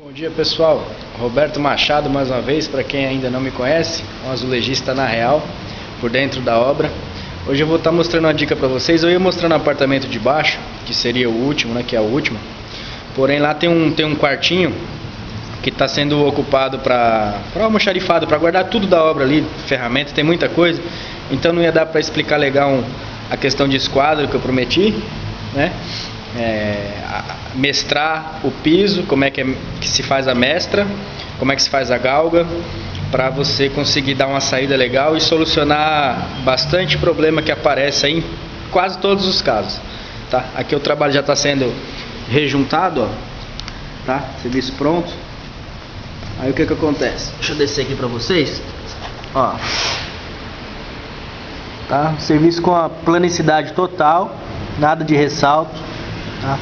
Bom dia, pessoal. Roberto Machado mais uma vez, para quem ainda não me conhece, um azulejista na real, por dentro da obra. Hoje eu vou estar mostrando uma dica para vocês. Eu ia mostrando o apartamento de baixo, que seria o último, né, que é o último. Porém lá tem um quartinho que está sendo ocupado para almoxarifado, para guardar tudo da obra ali, ferramenta, tem muita coisa. Então não ia dar para explicar legal a questão de esquadro que eu prometi, né? Mestrar o piso, como é que se faz a mestra, como é que se faz a galga, para você conseguir dar uma saída legal e solucionar bastante problema que aparece aí em quase todos os casos, tá? Aqui o trabalho já está sendo rejuntado, ó, tá? Serviço pronto. Aí o que acontece? Deixa eu descer aqui para vocês, ó, tá? Serviço com a planicidade total, nada de ressalto, tá?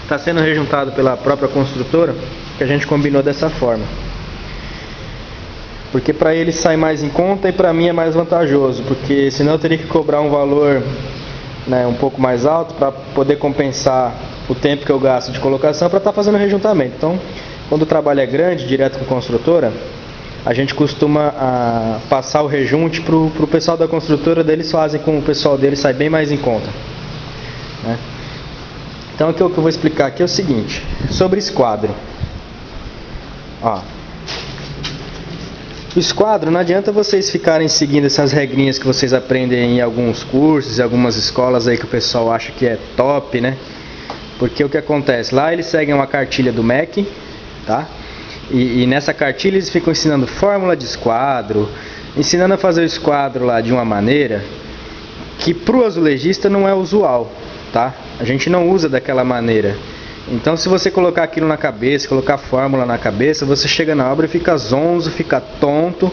Está sendo rejuntado pela própria construtora, que a gente combinou dessa forma, porque para ele sai mais em conta e para mim é mais vantajoso, porque senão eu teria que cobrar um valor, né, um pouco mais alto para poder compensar o tempo que eu gasto de colocação para estar fazendo o rejuntamento. Então, quando o trabalho é grande, direto com a construtora, a gente costuma passar o rejunte para o pessoal da construtora, deles fazem com o pessoal deles, sai bem mais em conta, né? Então o que eu vou explicar aqui é o seguinte, sobre esquadro. Ó, o esquadro, não adianta vocês ficarem seguindo essas regrinhas que vocês aprendem em alguns cursos, em algumas escolas aí que o pessoal acha que é top, né? Porque o que acontece? Lá eles seguem uma cartilha do MEC, tá? E nessa cartilha eles ficam ensinando fórmula de esquadro, ensinando a fazer o esquadro lá de uma maneira que pro azulejista não é usual, tá? A gente não usa daquela maneira. Então se você colocar aquilo na cabeça, colocar fórmula na cabeça, você chega na obra e fica zonzo, fica tonto,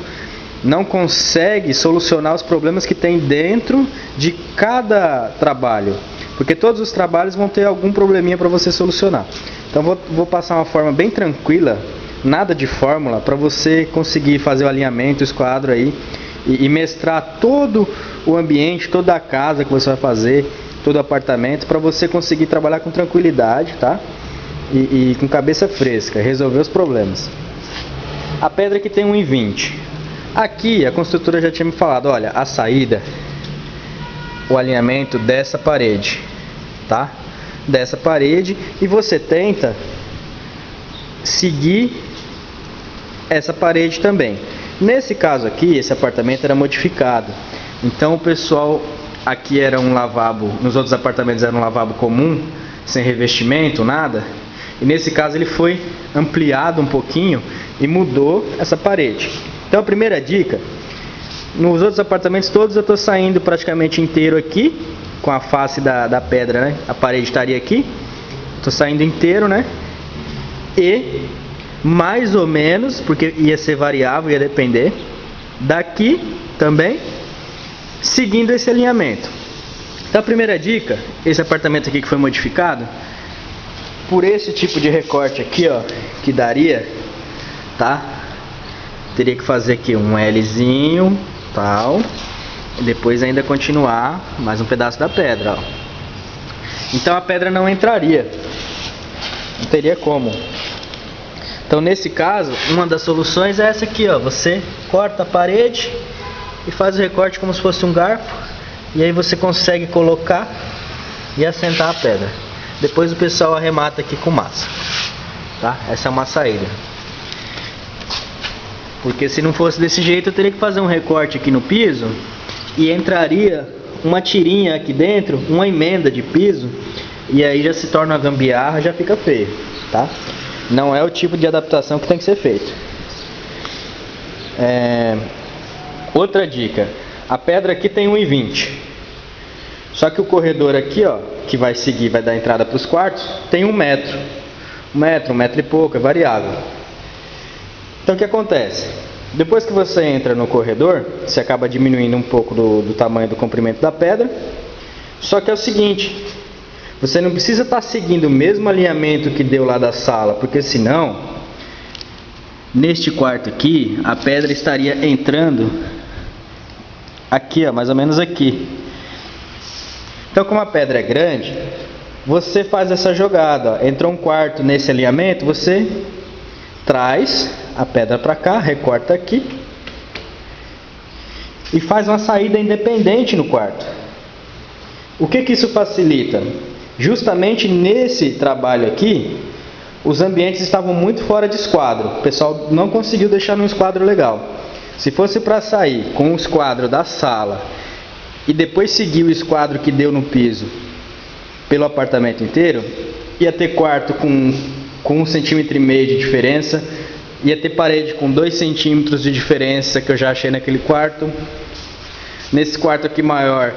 não consegue solucionar os problemas que tem dentro de cada trabalho, porque todos os trabalhos vão ter algum probleminha para você solucionar. Então vou passar uma forma bem tranquila, nada de fórmula, para você conseguir fazer o alinhamento, o esquadro aí e mestrar todo o ambiente, toda a casa que você vai fazer, todo o apartamento, para você conseguir trabalhar com tranquilidade, tá? E com cabeça fresca, resolver os problemas. A pedra aqui tem 1,20. Aqui a construtora já tinha me falado, olha, a saída, o alinhamento dessa parede, tá? Dessa parede, e você tenta seguir essa parede também. Nesse caso aqui, esse apartamento era modificado, então o pessoal aqui era um lavabo, nos outros apartamentos era um lavabo comum, sem revestimento, nada, e nesse caso ele foi ampliado um pouquinho e mudou essa parede. Então a primeira dica, nos outros apartamentos todos eu estou saindo praticamente inteiro aqui, com a face da pedra, né? A parede estaria aqui, estou saindo inteiro, né? E mais ou menos, porque ia ser variável, ia depender, daqui também, seguindo esse alinhamento. Então a primeira dica, esse apartamento aqui que foi modificado, por esse tipo de recorte aqui, ó, que daria, tá? Teria que fazer aqui um Lzinho, tal, e depois ainda continuar mais um pedaço da pedra, ó. Então a pedra não entraria, não teria como. Então nesse caso, uma das soluções é essa aqui, ó. Você corta a parede e faz o recorte como se fosse um garfo, e aí você consegue colocar e assentar a pedra. Depois o pessoal arremata aqui com massa, tá? Essa é uma saída. Porque se não fosse desse jeito, eu teria que fazer um recorte aqui no piso e entraria uma tirinha aqui dentro, uma emenda de piso, e aí já se torna uma gambiarra, já fica feio, tá? Não é o tipo de adaptação que tem que ser feito. Outra dica, a pedra aqui tem 1,20. Só que o corredor aqui, ó, que vai seguir, vai dar entrada para os quartos, tem 1 metro. 1 metro e pouco, é variável. Então o que acontece? Depois que você entra no corredor, você acaba diminuindo um pouco do tamanho do comprimento da pedra. Só que é o seguinte, você não precisa estar seguindo o mesmo alinhamento que deu lá da sala, porque senão, neste quarto aqui, a pedra estaria entrando aqui, ó, mais ou menos aqui. Então como a pedra é grande, você faz essa jogada, ó. Entrou um quarto nesse alinhamento, você traz a pedra para cá, recorta aqui e faz uma saída independente no quarto. O que isso facilita? Justamente nesse trabalho aqui, os ambientes estavam muito fora de esquadro. O pessoal não conseguiu deixar num esquadro legal. Se fosse para sair com o esquadro da sala e depois seguir o esquadro que deu no piso pelo apartamento inteiro, ia ter quarto com 1,5 centímetro de diferença, ia ter parede com 2 centímetros de diferença que eu já achei naquele quarto. Nesse quarto aqui maior,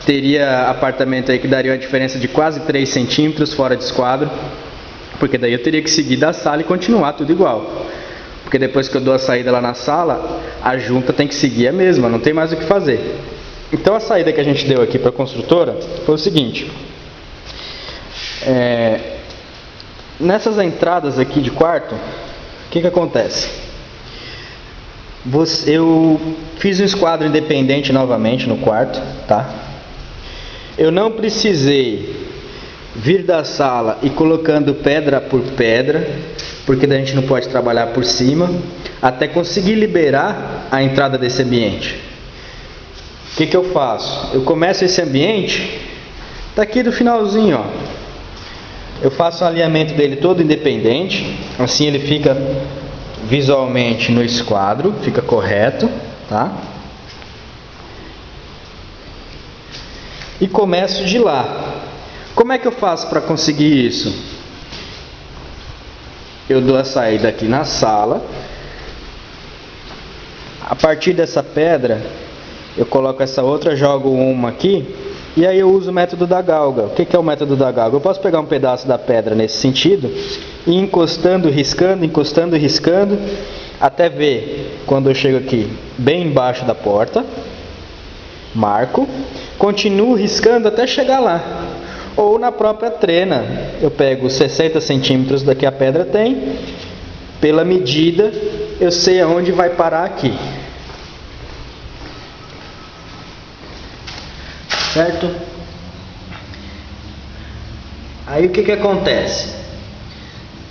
teria apartamento aí que daria uma diferença de quase 3 centímetros fora de esquadro, porque daí eu teria que seguir da sala e continuar tudo igual. Porque depois que eu dou a saída lá na sala, a junta tem que seguir a mesma, não tem mais o que fazer. Então a saída que a gente deu aqui para a construtora foi o seguinte. Nessas entradas aqui de quarto, o que acontece? Eu fiz um esquadro independente novamente no quarto, tá? Eu não precisei vir da sala e colocando pedra por pedra, porque daí a gente não pode trabalhar por cima, até conseguir liberar a entrada desse ambiente. O que eu faço? Eu começo esse ambiente daqui do finalzinho, ó. Eu faço o alinhamento dele todo independente, assim ele fica visualmente no esquadro, fica correto, tá? E começo de lá. Como é que eu faço para conseguir isso? Eu dou a saída aqui na sala. A partir dessa pedra, eu coloco essa outra, jogo uma aqui. E aí eu uso o método da galga. O que é o método da galga? Eu posso pegar um pedaço da pedra nesse sentido e ir encostando, riscando, até ver quando eu chego aqui bem embaixo da porta. Marco. Continuo riscando até chegar lá. Ou na própria trena, eu pego os 60 centímetros da que a pedra tem, pela medida eu sei aonde vai parar aqui. Certo? Aí o que acontece?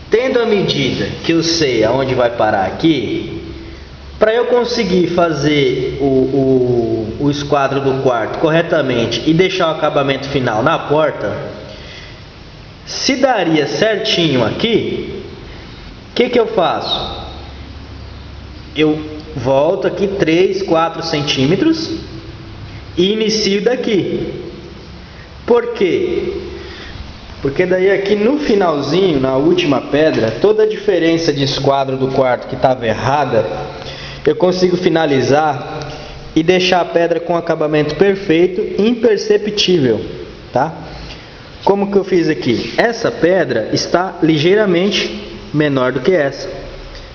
Tendo a medida que eu sei aonde vai parar aqui, para eu conseguir fazer o esquadro do quarto corretamente e deixar o acabamento final na porta, se daria certinho aqui, o que eu faço? Eu volto aqui 3, 4 centímetros e inicio daqui. Por quê? Porque daí aqui no finalzinho, na última pedra, toda a diferença de esquadro do quarto que estava errada, eu consigo finalizar e deixar a pedra com acabamento perfeito, imperceptível, tá? Como que eu fiz aqui? Essa pedra está ligeiramente menor do que essa,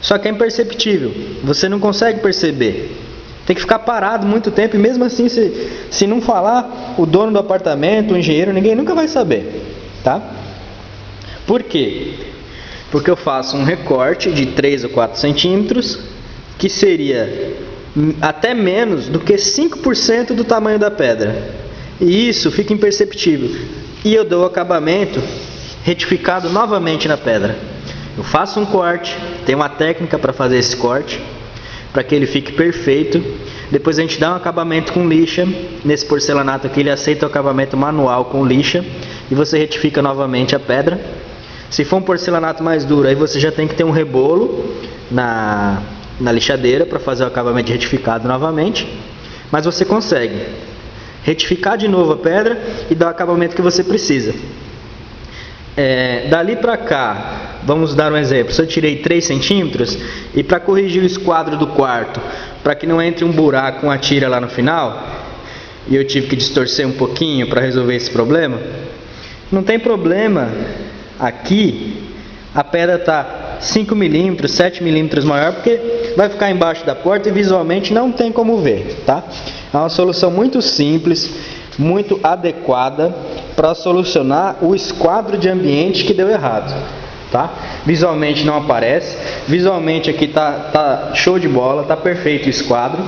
só que é imperceptível, você não consegue perceber. Tem que ficar parado muito tempo e mesmo assim, se não falar, o dono do apartamento, o engenheiro, ninguém nunca vai saber, tá? Por quê? Porque eu faço um recorte de 3 ou 4 centímetros, que seria até menos do que 5% do tamanho da pedra. E isso fica imperceptível. E eu dou o acabamento retificado novamente na pedra. Eu faço um corte, tem uma técnica para fazer esse corte, para que ele fique perfeito. Depois a gente dá um acabamento com lixa. Nesse porcelanato aqui ele aceita o acabamento manual com lixa. E você retifica novamente a pedra. Se for um porcelanato mais duro, aí você já tem que ter um rebolo na lixadeira para fazer o acabamento de retificado novamente. Mas você consegue retificar de novo a pedra e dar o acabamento que você precisa. Dali para cá, vamos dar um exemplo. Se eu tirei 3 centímetros e para corrigir o esquadro do quarto, para que não entre um buraco com a tira lá no final, e eu tive que distorcer um pouquinho para resolver esse problema, não tem problema. Aqui a pedra está 5 milímetros, 7 milímetros maior, porque vai ficar embaixo da porta e visualmente não tem como ver, tá? É uma solução muito simples, muito adequada para solucionar o esquadro de ambiente que deu errado, tá? Visualmente não aparece, visualmente aqui tá show de bola, tá perfeito o esquadro,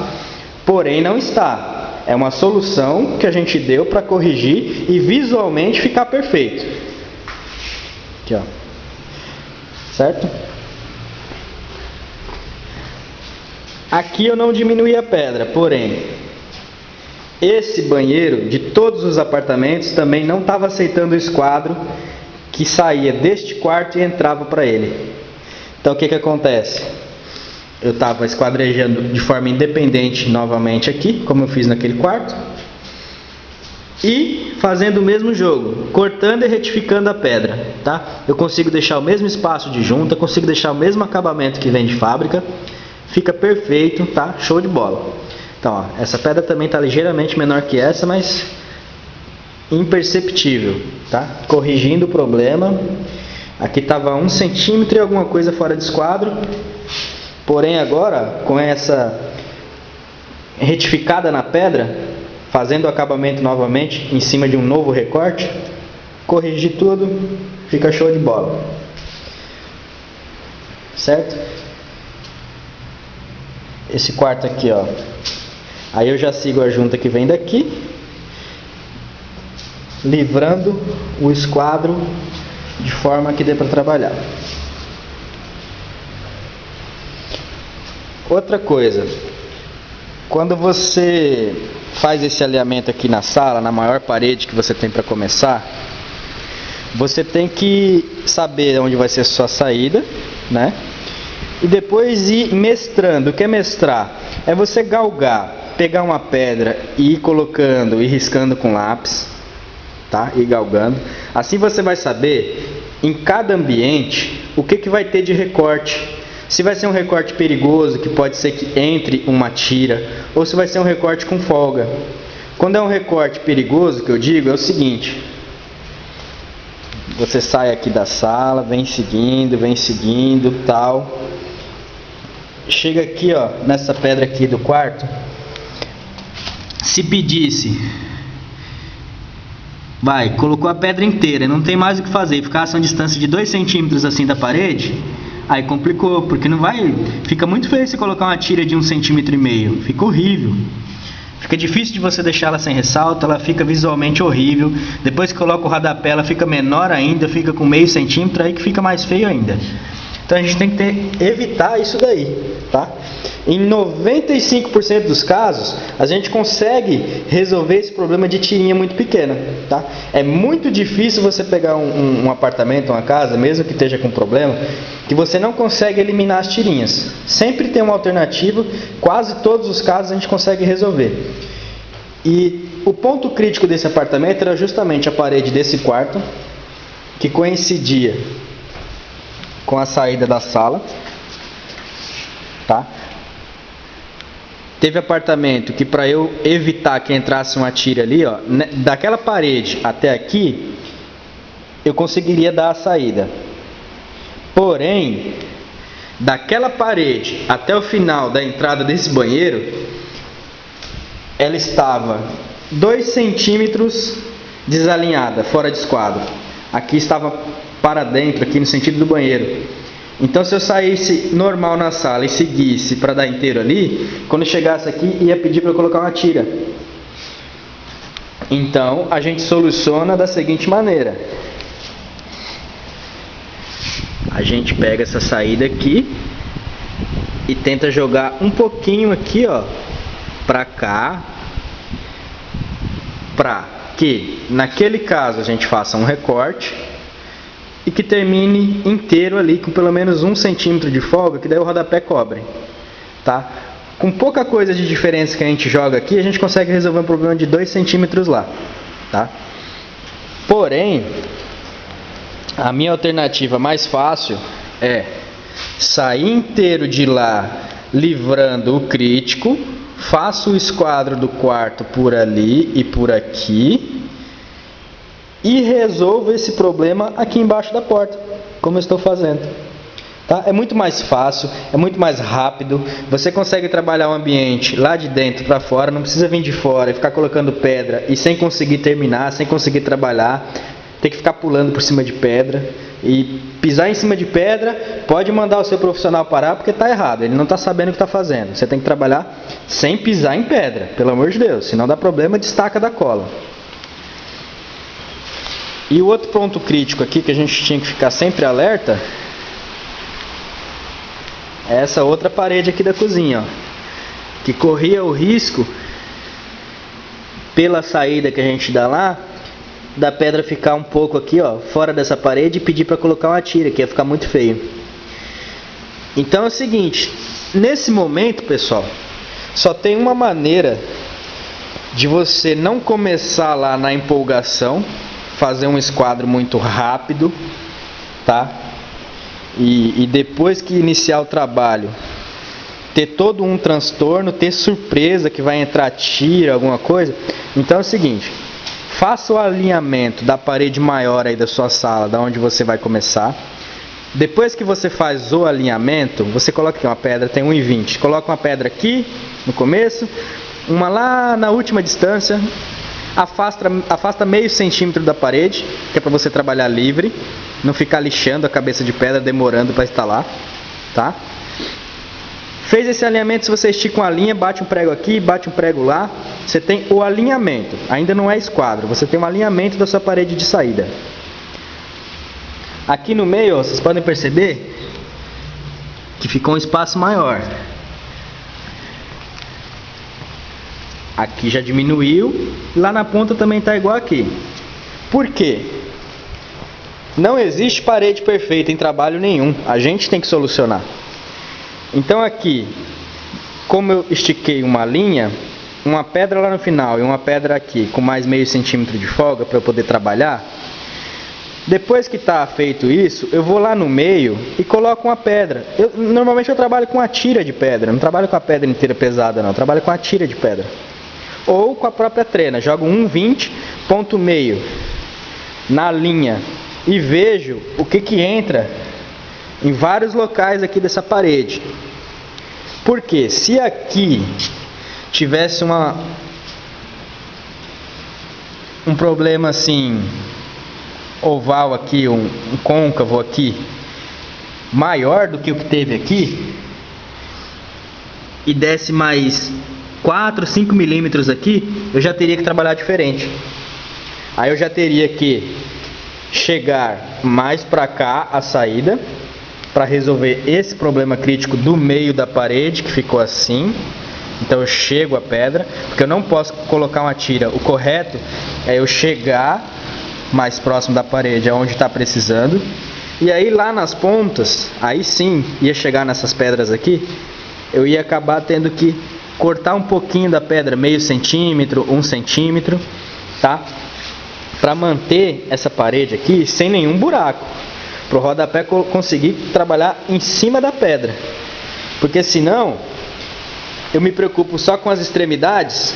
porém não está. É uma solução que a gente deu para corrigir e visualmente ficar perfeito. Aqui, ó. Certo? Aqui eu não diminuí a pedra, porém, esse banheiro de todos os apartamentos também não estava aceitando o esquadro que saía deste quarto e entrava para ele. Então o que acontece? Eu estava esquadrejando de forma independente novamente aqui, como eu fiz naquele quarto, e fazendo o mesmo jogo, cortando e retificando a pedra, tá? Eu consigo deixar o mesmo espaço de junta, consigo deixar o mesmo acabamento que vem de fábrica, fica perfeito, tá? Show de bola. Então, ó, essa pedra também está ligeiramente menor que essa, mas imperceptível, tá? Corrigindo o problema. Aqui estava 1 centímetro e alguma coisa fora de esquadro, porém agora, com essa retificada na pedra, fazendo o acabamento novamente em cima de um novo recorte, corrigi tudo, fica show de bola. Certo? Esse quarto aqui, ó. Aí eu já sigo a junta que vem daqui, livrando o esquadro de forma que dê para trabalhar. Outra coisa, quando você faz esse alinhamento aqui na sala, na maior parede que você tem para começar, você tem que saber onde vai ser a sua saída, né? E depois ir mestrando. O que é mestrar? É você galgar, pegar uma pedra e ir colocando e riscando com lápis, tá? E galgando. Assim você vai saber em cada ambiente o que vai ter de recorte. Se vai ser um recorte perigoso, que pode ser que entre uma tira, ou se vai ser um recorte com folga. Quando é um recorte perigoso, que eu digo, é o seguinte: você sai aqui da sala, vem seguindo, tal. Chega aqui, ó, nessa pedra aqui do quarto. Se pedisse, colocou a pedra inteira, não tem mais o que fazer, ficasse a uma distância de 2 centímetros assim da parede, aí complicou, porque não vai, fica muito feio você colocar uma tira de 1,5 centímetros, fica horrível. Fica difícil de você deixar ela sem ressalto, ela fica visualmente horrível. Depois que coloca o rodapé, ela fica menor ainda, fica com 0,5 centímetro, aí que fica mais feio ainda. Então a gente tem que evitar isso daí, tá? Em 95% dos casos, a gente consegue resolver esse problema de tirinha muito pequena, tá? É muito difícil você pegar um apartamento, uma casa, mesmo que esteja com problema, que você não consegue eliminar as tirinhas. Sempre tem uma alternativa, quase todos os casos a gente consegue resolver. E o ponto crítico desse apartamento era justamente a parede desse quarto, que coincidia com a saída da sala, tá? Teve apartamento que, para eu evitar que entrasse uma tira ali, ó, daquela parede até aqui, eu conseguiria dar a saída. Porém, daquela parede até o final da entrada desse banheiro, ela estava 2 centímetros desalinhada, fora de esquadro. Aqui estava para dentro, aqui no sentido do banheiro. Então, se eu saísse normal na sala e seguisse para dar inteiro ali, quando chegasse aqui, ia pedir para eu colocar uma tira. Então, a gente soluciona da seguinte maneira: a gente pega essa saída aqui e tenta jogar um pouquinho aqui, ó, para cá, para que naquele caso a gente faça um recorte e que termine inteiro ali com pelo menos 1 centímetro de folga, que daí o rodapé cobre, tá? Com pouca coisa de diferença que a gente joga aqui, a gente consegue resolver um problema de 2 centímetros lá, tá? Porém, a minha alternativa mais fácil é sair inteiro de lá livrando o crítico, faço o esquadro do quarto por ali e por aqui e resolvo esse problema aqui embaixo da porta, como eu estou fazendo. Tá? É muito mais fácil, é muito mais rápido, você consegue trabalhar o ambiente lá de dentro para fora, não precisa vir de fora e ficar colocando pedra e sem conseguir terminar, sem conseguir trabalhar, tem que ficar pulando por cima de pedra e pisar em cima de pedra, pode mandar o seu profissional parar porque está errado, ele não está sabendo o que está fazendo. Você tem que trabalhar sem pisar em pedra, pelo amor de Deus, senão dá problema, destaca da cola. E o outro ponto crítico aqui que a gente tinha que ficar sempre alerta é essa outra parede aqui da cozinha, ó, que corria o risco, pela saída que a gente dá lá, da pedra ficar um pouco aqui, ó, fora dessa parede e pedir para colocar uma tira, que ia ficar muito feio. Então é o seguinte, nesse momento, pessoal, só tem uma maneira de você não começar lá na empolgação, fazer um esquadro muito rápido, tá? E depois que iniciar o trabalho, ter todo um transtorno, ter surpresa que vai entrar tira, alguma coisa. Então é o seguinte, faça o alinhamento da parede maior aí da sua sala, da onde você vai começar. Depois que você faz o alinhamento, você coloca aqui uma pedra, tem 1,20. Coloca uma pedra aqui no começo, uma lá na última distância, afasta meio centímetro da parede, que é para você trabalhar livre, não ficar lixando a cabeça de pedra, demorando para instalar, tá? Fez esse alinhamento, se você estica uma linha, bate um prego aqui, bate um prego lá, você tem o alinhamento, ainda não é esquadro, você tem um alinhamento da sua parede de saída. Aqui no meio, ó, vocês podem perceber que ficou um espaço maior. Aqui já diminuiu, lá na ponta também está igual aqui. Por quê? Não existe parede perfeita em trabalho nenhum, a gente tem que solucionar. Então aqui, como eu estiquei uma linha, uma pedra lá no final e uma pedra aqui com mais meio centímetro de folga para eu poder trabalhar, depois que está feito isso, eu vou lá no meio e coloco uma pedra. Normalmente eu trabalho com a tira de pedra, não trabalho com a pedra inteira pesada não, eu trabalho com a tira de pedra. Ou com a própria trena, jogo 1,20, ponto meio na linha e vejo o que entra em vários locais aqui dessa parede. Porque se aqui tivesse um problema assim, oval aqui, um côncavo aqui, maior do que o que teve aqui, e desse mais 4, 5 milímetros aqui, eu já teria que trabalhar diferente. Aí eu já teria que chegar mais para cá a saída, para resolver esse problema crítico do meio da parede, que ficou assim. Então eu chego a pedra, porque eu não posso colocar uma tira. O correto é eu chegar mais próximo da parede, aonde está precisando. E aí lá nas pontas, aí sim, ia chegar nessas pedras aqui, eu ia acabar tendo que cortar um pouquinho da pedra, meio centímetro, 1 centímetro, tá? Para manter essa parede aqui sem nenhum buraco, para o rodapé conseguir trabalhar em cima da pedra. Porque senão eu me preocupo só com as extremidades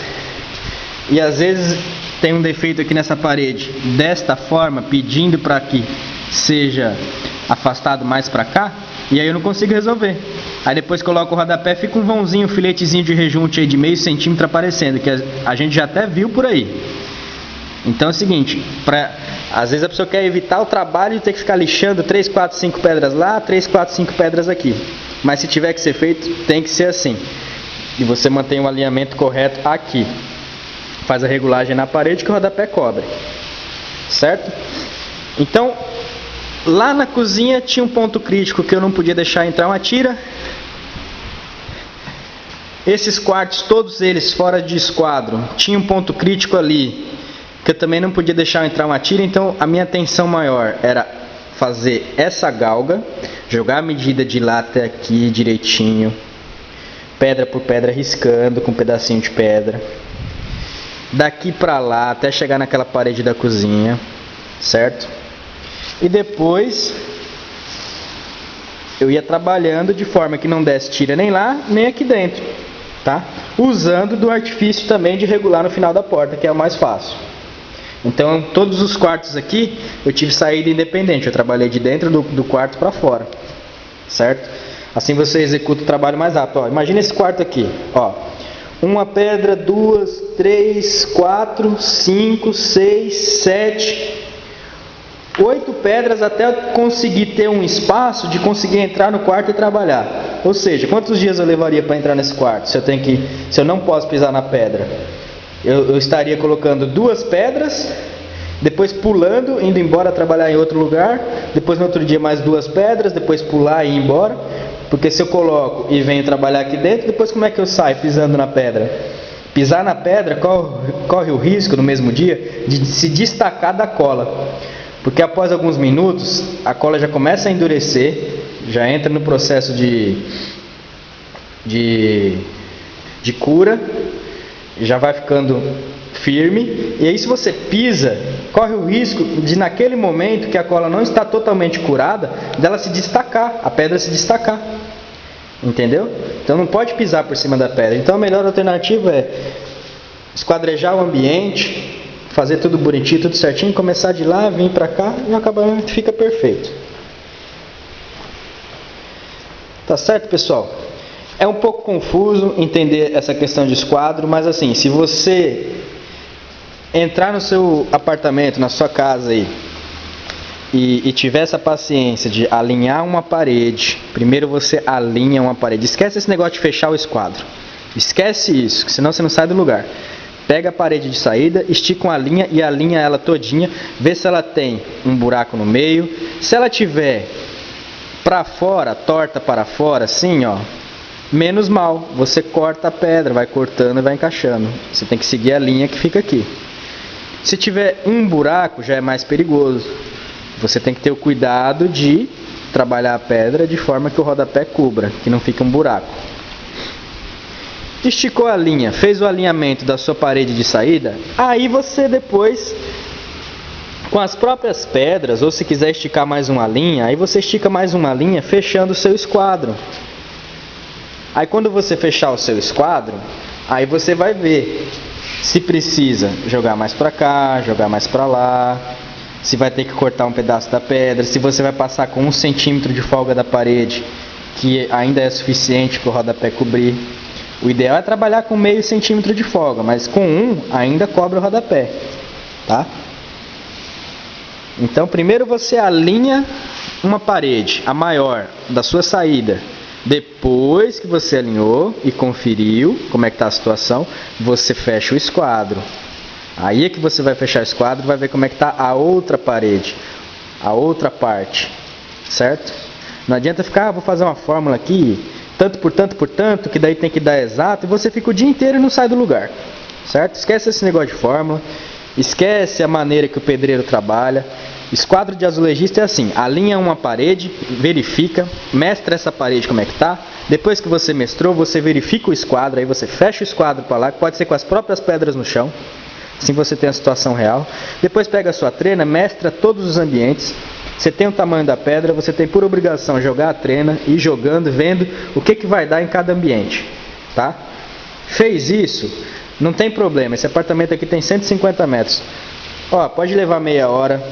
e às vezes tem um defeito aqui nessa parede desta forma, pedindo para que seja afastado mais para cá, e aí eu não consigo resolver. Aí depois coloco o rodapé, fica um vãozinho, um filetezinho de rejunte aí de meio centímetro aparecendo, que a gente já até viu por aí. Então é o seguinte, às vezes a pessoa quer evitar o trabalho de ter que ficar lixando 3, 4, 5 pedras lá, 3, 4, 5 pedras aqui. Mas se tiver que ser feito, tem que ser assim. E você mantém o alinhamento correto aqui. Faz a regulagem na parede que o rodapé cobre. Certo? Então, lá na cozinha tinha um ponto crítico que eu não podia deixar entrar uma tira. Esses quartos, todos eles fora de esquadro, tinha um ponto crítico ali que eu também não podia deixar entrar uma tira. Então a minha atenção maior era fazer essa galga, jogar a medida de lá até aqui direitinho, pedra por pedra riscando com um pedacinho de pedra, daqui pra lá até chegar naquela parede da cozinha, certo? E depois eu ia trabalhando de forma que não desse tira nem lá, nem aqui dentro, tá? Usando do artifício também de regular no final da porta, que é o mais fácil. Então todos os quartos aqui eu tive saída independente, eu trabalhei de dentro do quarto para fora, certo? Assim você executa o trabalho mais rápido. Ó, imagina esse quarto aqui, ó, uma pedra, 2, 3, 4, 5, 6, 7, 8 pedras até eu conseguir ter um espaço de conseguir entrar no quarto e trabalhar. Ou seja, quantos dias eu levaria para entrar nesse quarto se eu não posso pisar na pedra? Eu estaria colocando 2 pedras depois pulando, indo embora trabalhar em outro lugar, depois no outro dia mais 2 pedras, depois pular e ir embora, porque se eu coloco e venho trabalhar aqui dentro, depois como é que eu saio pisando na pedra? Pisar na pedra corre o risco no mesmo dia de se destacar da cola, porque após alguns minutos a cola já começa a endurecer, já entra no processo de cura, já vai ficando firme, e aí se você pisa, corre o risco de naquele momento que a cola não está totalmente curada, dela se destacar, a pedra se destacar, entendeu? Então não pode pisar por cima da pedra. Então a melhor alternativa é esquadrejar o ambiente, fazer tudo bonitinho, tudo certinho, começar de lá, vir para cá e o acabamento fica perfeito. Tá certo, pessoal? É um pouco confuso entender essa questão de esquadro, mas assim, se você entrar no seu apartamento, na sua casa aí, e tiver essa paciência de alinhar uma parede, primeiro você alinha uma parede, esquece esse negócio de fechar o esquadro, esquece isso, senão você não sai do lugar. Pega a parede de saída, estica uma linha e alinha ela todinha, vê se ela tem um buraco no meio, se ela tiver para fora, torta para fora, assim ó, menos mal, você corta a pedra, vai cortando e vai encaixando, você tem que seguir a linha que fica aqui. Se tiver um buraco já é mais perigoso, você tem que ter o cuidado de trabalhar a pedra de forma que o rodapé cubra, que não fique um buraco. Esticou a linha, fez o alinhamento da sua parede de saída, aí você depois, com as próprias pedras, ou se quiser esticar mais uma linha, aí você estica mais uma linha fechando o seu esquadro. Aí quando você fechar o seu esquadro, aí você vai ver se precisa jogar mais para cá, jogar mais para lá, se vai ter que cortar um pedaço da pedra, se você vai passar com 1 centímetro de folga da parede, que ainda é suficiente para o rodapé cobrir. O ideal é trabalhar com meio centímetro de folga, mas com 1 ainda cobre o rodapé, tá? Então primeiro você alinha uma parede, a maior da sua saída. Depois que você alinhou e conferiu como é que está a situação, você fecha o esquadro. Aí é que você vai fechar o esquadro e vai ver como é que está a outra parede, a outra parte, certo? Não adianta ficar, vou fazer uma fórmula aqui, tanto por tanto, que daí tem que dar exato, e você fica o dia inteiro e não sai do lugar, certo? Esquece esse negócio de fórmula, esquece a maneira que o pedreiro trabalha. Esquadro de azulejista é assim, alinha uma parede, verifica, mestra essa parede como é que está, depois que você mestrou, você verifica o esquadro, aí você fecha o esquadro para lá, pode ser com as próprias pedras no chão, assim você tem a situação real. Depois pega a sua trena, mestra todos os ambientes, você tem o tamanho da pedra, você tem por obrigação jogar a trena, ir jogando, vendo o que vai dar em cada ambiente, tá? Fez isso, não tem problema, esse apartamento aqui tem 150 metros, ó, pode levar meia hora,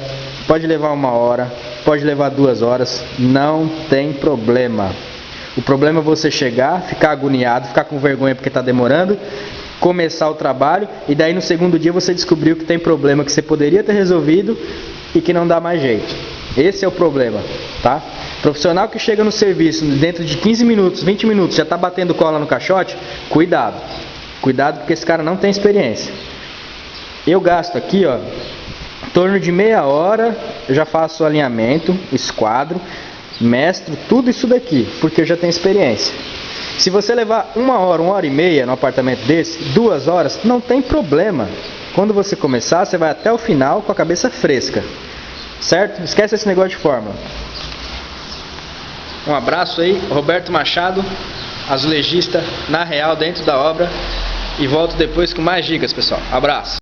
pode levar 1 hora, pode levar 2 horas, não tem problema. O problema é você chegar, ficar agoniado, ficar com vergonha porque está demorando, começar o trabalho e daí no segundo dia você descobriu que tem problema que você poderia ter resolvido e que não dá mais jeito. Esse é o problema, tá? Profissional que chega no serviço dentro de 15 minutos, 20 minutos, já está batendo cola no caixote, cuidado. Cuidado porque esse cara não tem experiência. Eu gasto aqui, ó, em torno de meia hora, eu já faço o alinhamento, esquadro, mestro, tudo isso daqui, porque eu já tenho experiência. Se você levar 1 hora, 1 hora e meia no apartamento desse, 2 horas, não tem problema. Quando você começar, você vai até o final com a cabeça fresca, certo? Esquece esse negócio de fórmula. Um abraço aí, Roberto Machado, azulejista na real dentro da obra, e volto depois com mais dicas, pessoal. Abraço!